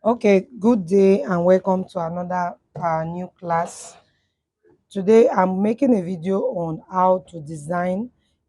Okay, good day and welcome to another new class. Today I'm making a video on how to design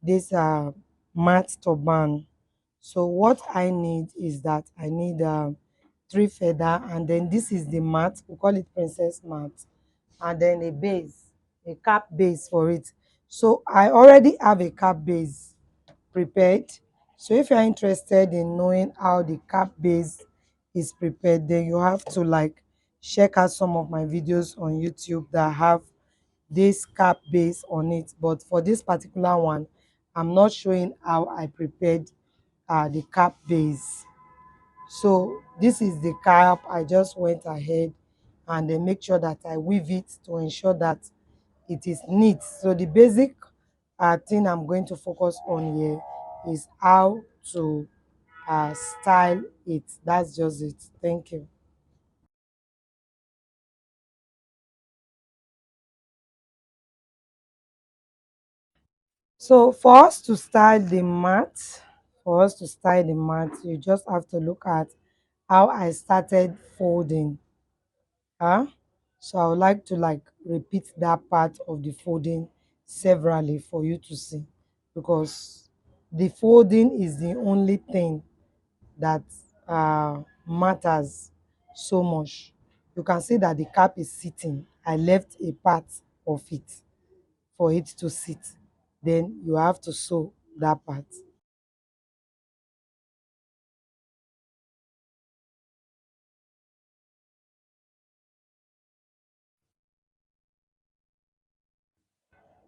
this mat turban. So what I need is that I need three feather, and then this is the mat. We call it princess mat, and then a base, a cap base for it. So I already have a cap base prepared. So if you're interested in knowing how the cap base is prepared, then you have to check out some of my videos on YouTube that have this cap base on it. But for this particular one, I'm not showing how I prepared the cap base. So this is the cap. I just went ahead and then make sure that I weave it to ensure that it is neat. So the basic thing I'm going to focus on here is how to style it. That's just it. Thank you. So for us to style the mat, you just have to look at how I started folding. Huh? So I would like to repeat that part of the folding severally for you to see, because the folding is the only thing that matters so much. You can see that the cap is sitting. I left a part of it for it to sit. Then you have to sew that part.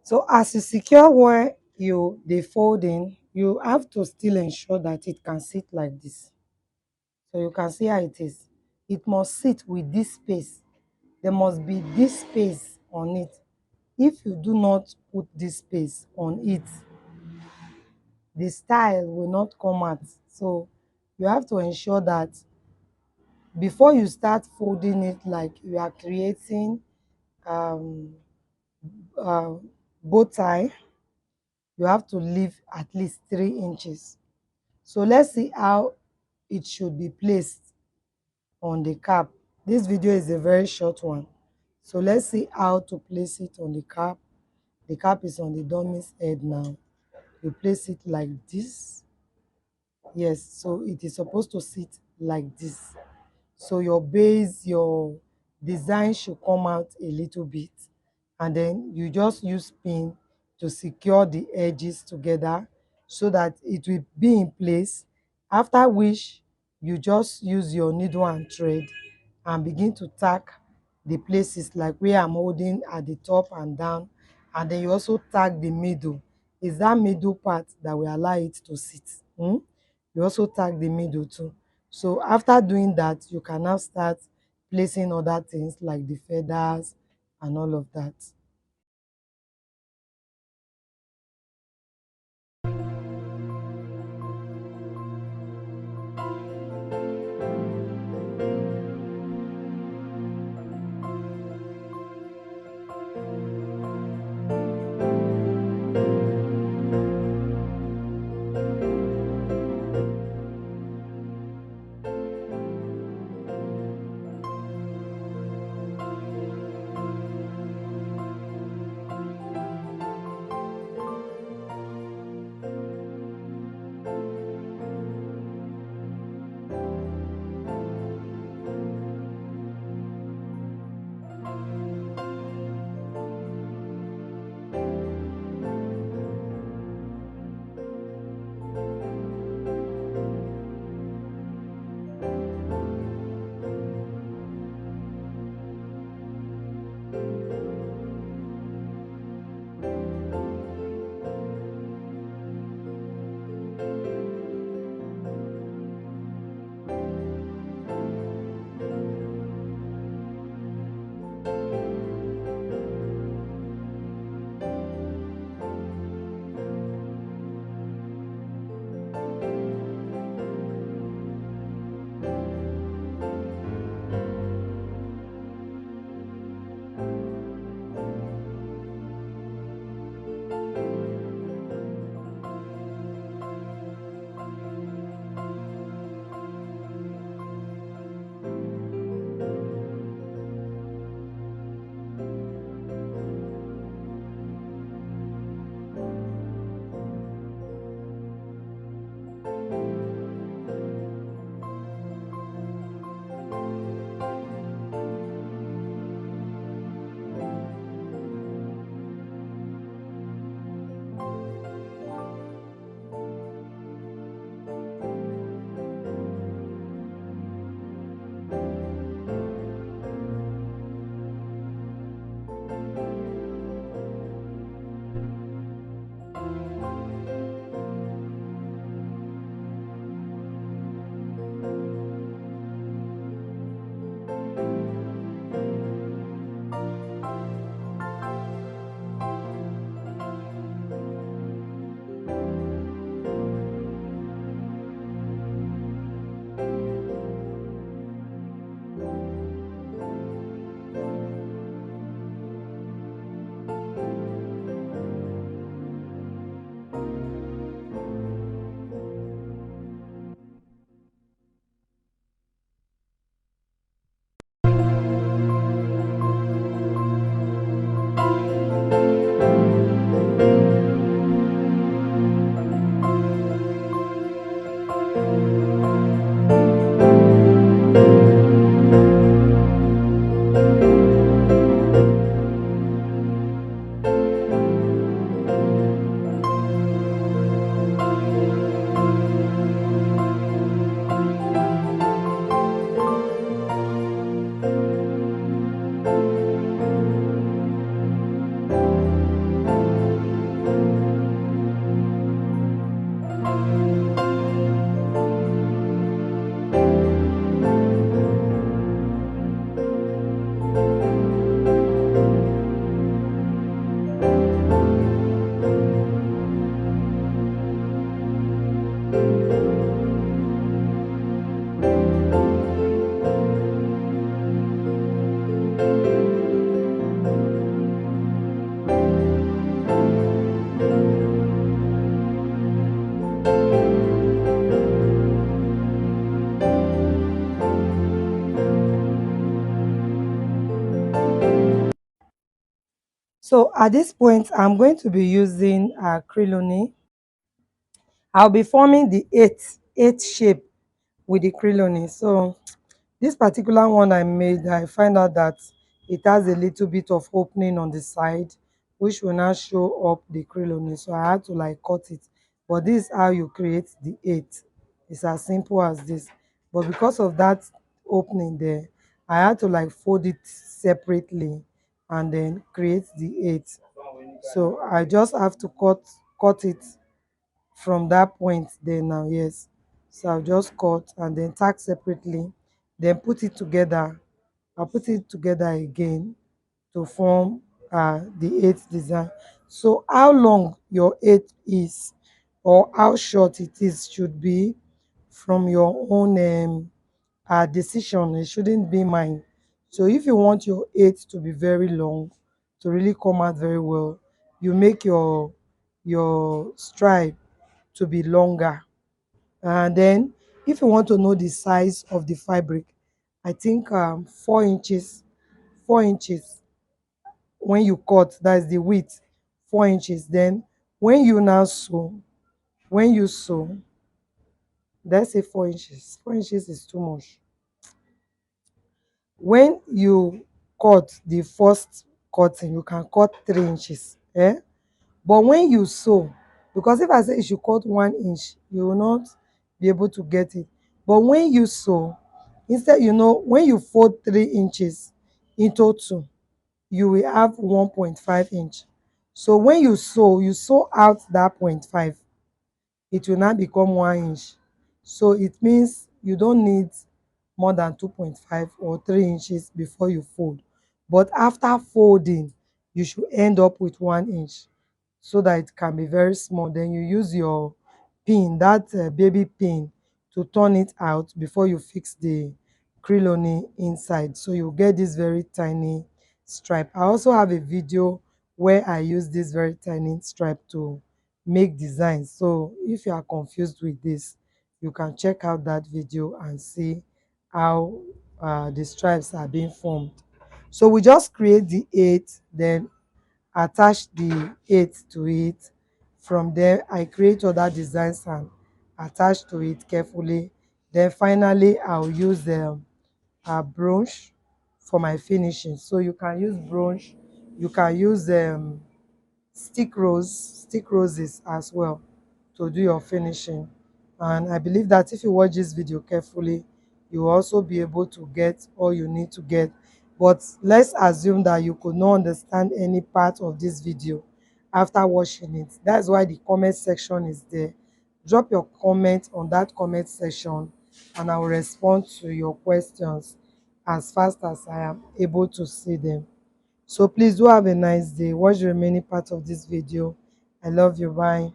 So as you secure where you the folding, you have to still ensure that it can sit like this. So you can see how it is. It must sit with this space. There must be this space on it. If you do not put this space on it, the style will not come out. So you have to ensure that before you start folding it, like you are creating um, uh, bow tie, you have to leave at least 3 inches. So let's see how it should be placed on the cap. This video is a very short one. So let's see how to place it on the cap. The cap is on the dummy's head now. You place it like this. Yes, so it is supposed to sit like this. So your base, your design should come out a little bit, and then you just use pin to secure the edges together so that it will be in place, after which you just use your needle and thread and begin to tack the places like where I'm holding at the top and down, and then you also tag the middle. Is that middle part that will allow it to sit. You also tag the middle too. So after doing that, you can now start placing other things like the feathers and all of that. So at this point, I'm going to be using acrylic. I'll be forming the eight shape with the acrylic. So this particular one I made, I find out that it has a little bit of opening on the side, which will now show up the acrylic. So I had to like cut it. But this is how you create the eight. It's as simple as this. But because of that opening there, I had to like fold it separately and then create the eight. So I just have to cut it from that point there now. Yes, so I'll just cut and then tack separately, then put it together. I'll put it together again to form the eighth design. So how long your eight is or how short it is should be from your own decision. It shouldn't be mine. So if you want your eight to be very long, to really come out very well, you make your stripe to be longer. And then if you want to know the size of the fabric, I think 4 inches, 4 inches when you cut, that's the width, 4 inches. Then when you now sew, when you sew, let's say 4 inches, 4 inches is too much. When you cut the first cutting, you can cut 3 inches. But when you sew, because if I say you should cut 1 inch, you will not be able to get it. But when you sew, instead, when you fold 3 inches into two, you will have 1.5 inch. So when you sew out that 0.5, it will now become 1 inch. So it means you don't need more than 2.5 or 3 inches before you fold. But after folding, you should end up with 1 inch so that it can be very small. Then you use your pin, that baby pin, to turn it out before you fix the crinoline inside. So you get this very tiny stripe. I also have a video where I use this very tiny stripe to make designs. So if you are confused with this, you can check out that video and see how the stripes are being formed. So we just create the eight, then attach the eight to it. From there, I create other designs and attach to it carefully. Then finally, I'll use the brooch for my finishing. So you can use brooch, you can use stick roses as well to do your finishing. And I believe that if you watch this video carefully, you will also be able to get all you need to get. But let's assume that you could not understand any part of this video after watching it. That's why the comment section is there. Drop your comment on that comment section and I will respond to your questions as fast as I am able to see them. So please do have a nice day. Watch the remaining part of this video. I love you. Bye.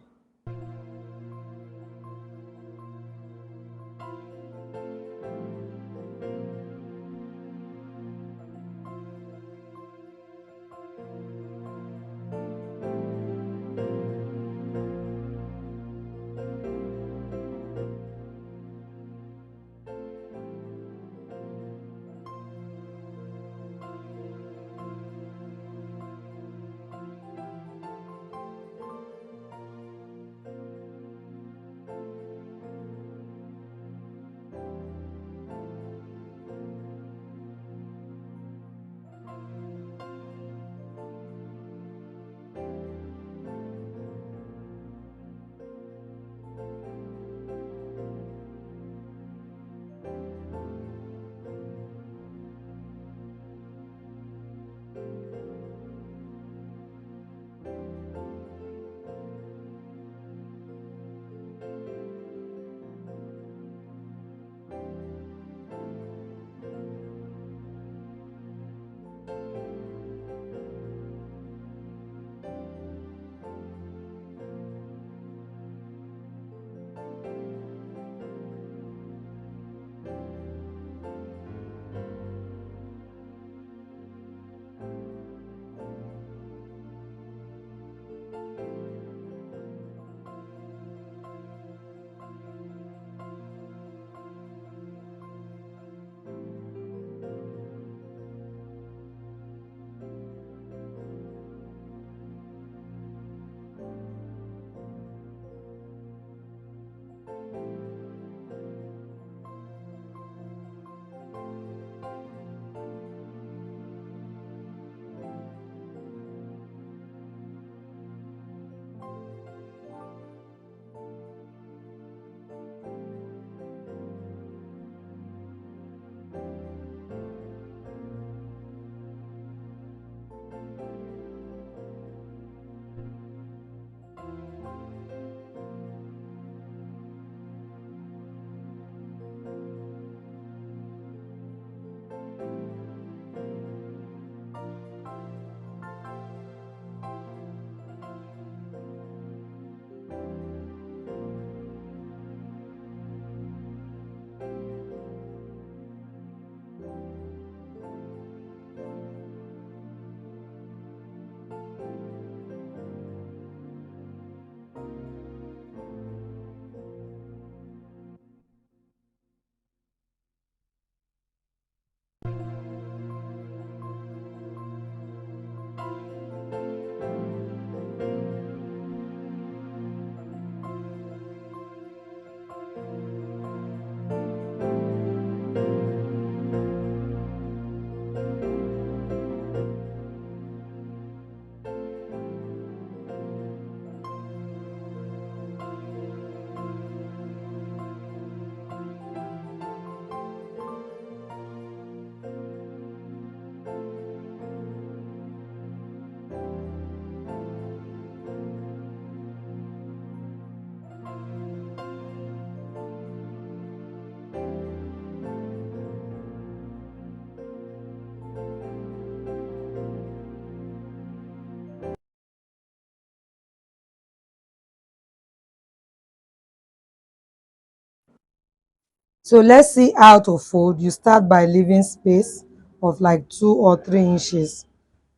So let's see how to fold. You start by leaving space of like 2 or 3 inches,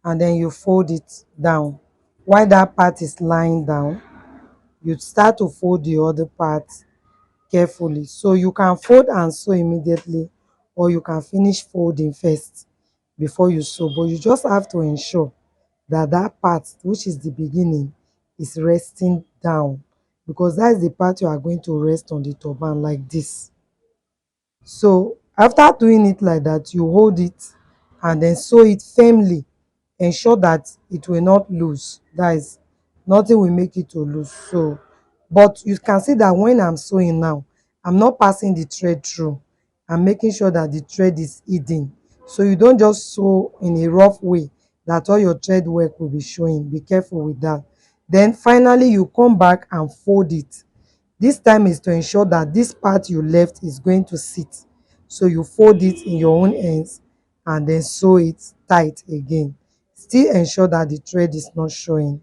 and then you fold it down. While that part is lying down, you start to fold the other part carefully. So you can fold and sew immediately, or you can finish folding first before you sew. But you just have to ensure that that part, which is the beginning, is resting down, because that is the part you are going to rest on the turban like this. So after doing it like that, you hold it and then sew it firmly. Ensure that it will not loose. That is, nothing will make it to loose. So, but you can see that when I'm sewing now, I'm not passing the thread through. I'm making sure that the thread is hidden. So you don't just sew in a rough way that all your thread work will be showing. Be careful with that. Then finally you come back and fold it. This time is to ensure that this part you left is going to sit. So you fold it in your own ends and then sew it tight again. Still ensure that the thread is not showing.